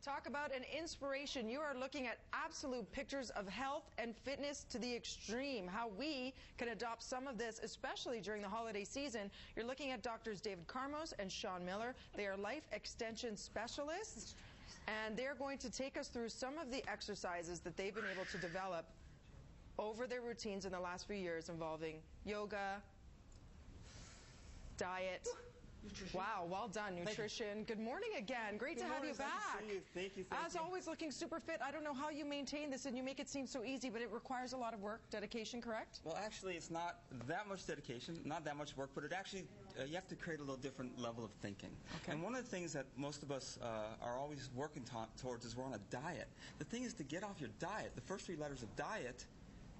Talk about an inspiration. You are looking at absolute pictures of health and fitness to the extreme. How we can adopt some of this, especially during the holiday season. You're looking at Doctors David Carmos and Shawn Miller. They are life extension specialists, and they're going to take us through some of the exercises that they've been able to develop over their routines in the last few years involving yoga, diet. Nutrition. Wow, well done. Nutrition. Good morning again. Great to have you back. Thank you. As always, looking super fit. I don't know how you maintain this, and you make it seem so easy, but it requires a lot of work, dedication, correct? Well, actually, it's not that much dedication, not that much work, but it actually, you have to create a little different level of thinking. Okay. And one of the things that most of us are always working towards is we're on a diet. The thing is to get off your diet. The first three letters of diet.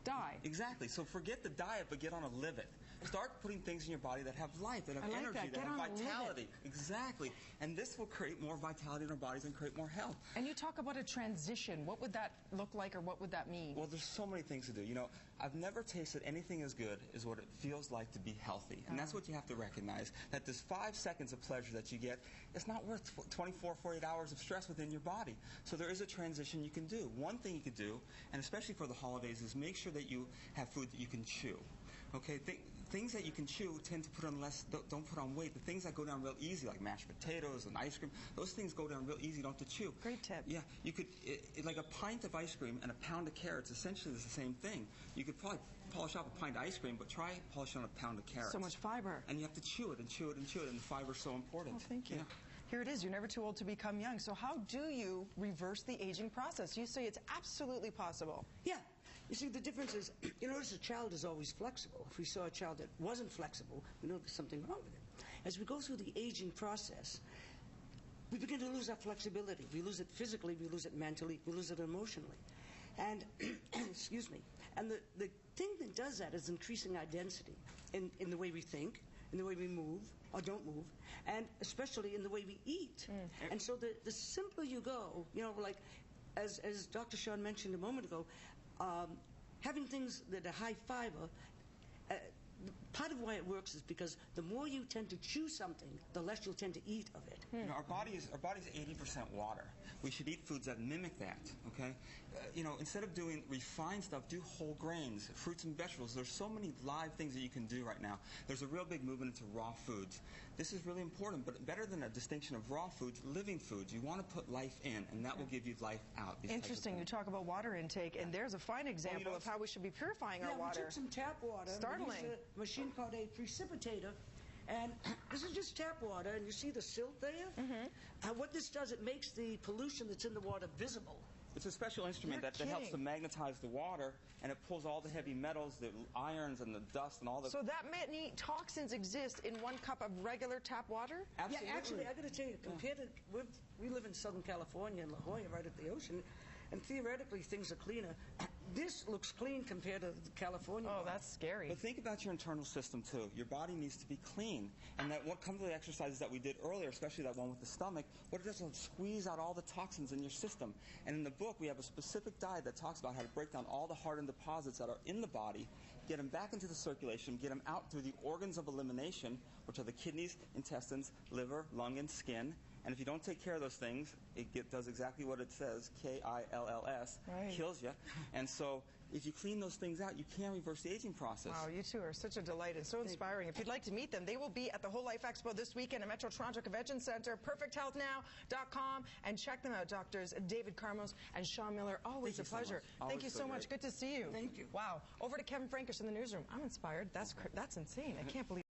Die. Exactly. So forget the diet, but get on a live it. Start putting things in your body that have life, that have energy, that have vitality. Exactly. And this will create more vitality in our bodies and create more health. And you talk about a transition. What would that look like, or what would that mean? Well, there's so many things to do. You know, I've never tasted anything as good as what it feels like to be healthy. And that's what you have to recognize, that this 5 seconds of pleasure that you get, it's not worth 24, 48 hours of stress within your body. So there is a transition you can do. One thing you could do, and especially for the holidays, is make sure that you have food that you can chew. Okay, things that you can chew tend to put on less, don't put on weight. The things that go down real easy, like mashed potatoes and ice cream, those things go down real easy, you don't have to chew. Great tip. Yeah, you could, like a pint of ice cream and a pound of carrots, essentially is the same thing. You could probably polish off a pint of ice cream, but try polishing on a pound of carrots. So much fiber. And you have to chew it and chew it and chew it, and the fiber is so important. Oh, thank you. Yeah. Here it is. You're never too old to become young. So how do you reverse the aging process? You say it's absolutely possible. Yeah. You see, the difference is, you notice a child is always flexible. If we saw a child that wasn't flexible, we know there's something wrong with it. As we go through the aging process, we begin to lose our flexibility. We lose it physically, we lose it mentally, we lose it emotionally. And, excuse me, and the thing that does that is increasing our density in the way we think, in the way we move or don't move, and especially in the way we eat. And so the simpler you go, you know, like as Dr. Shawn mentioned a moment ago, having things that are high fiber, part of why it works is because the more you tend to chew something, the less you'll tend to eat of it. You know, our body's 80% water. We should eat foods that mimic that, okay? You know, instead of doing refined stuff, do whole grains, fruits and vegetables. There's so many live things that you can do right now. There's a real big movement into raw foods. This is really important, but better than a distinction of raw foods, living foods. You want to put life in, and that will give you life out. Interesting. You talk about water intake, and there's a fine example of how we should be purifying our water. We took some tap water. Startling. Machine called a precipitator, and this is just tap water, and you see the silt there? What this does, it makes the pollution that's in the water visible. It's a special instrument that helps to magnetize the water, and it pulls all the heavy metals, the irons and the dust and all the... So that many toxins exist in 1 cup of regular tap water? Absolutely. Yeah, actually, I got to tell you, compared to... We live in Southern California, in La Jolla, right at the ocean, and theoretically things are cleaner. This looks clean compared to California. Oh, that's scary. But think about your internal system, too. Your body needs to be clean. And that what comes to the exercises that we did earlier, especially that one with the stomach, what it does is squeeze out all the toxins in your system. And in the book, we have a specific diet that talks about how to break down all the hardened deposits that are in the body, get them back into the circulation, get them out through the organs of elimination, which are the kidneys, intestines, liver, lung, and skin. And if you don't take care of those things, it does exactly what it says, K-I-L-L-S, kills you. And so if you clean those things out, you can reverse the aging process. Wow, you two are such a delight and so inspiring. If you'd like to meet them, they will be at the Whole Life Expo this weekend at Metro Toronto Convention Center, perfecthealthnow.com, and check them out, Doctors David Carmos and Shawn Miller. Always a pleasure. Thank you so much. Good to see you. Thank you. Wow. Over to Kevin Frankish in the newsroom. I'm inspired. That's insane. I can't believe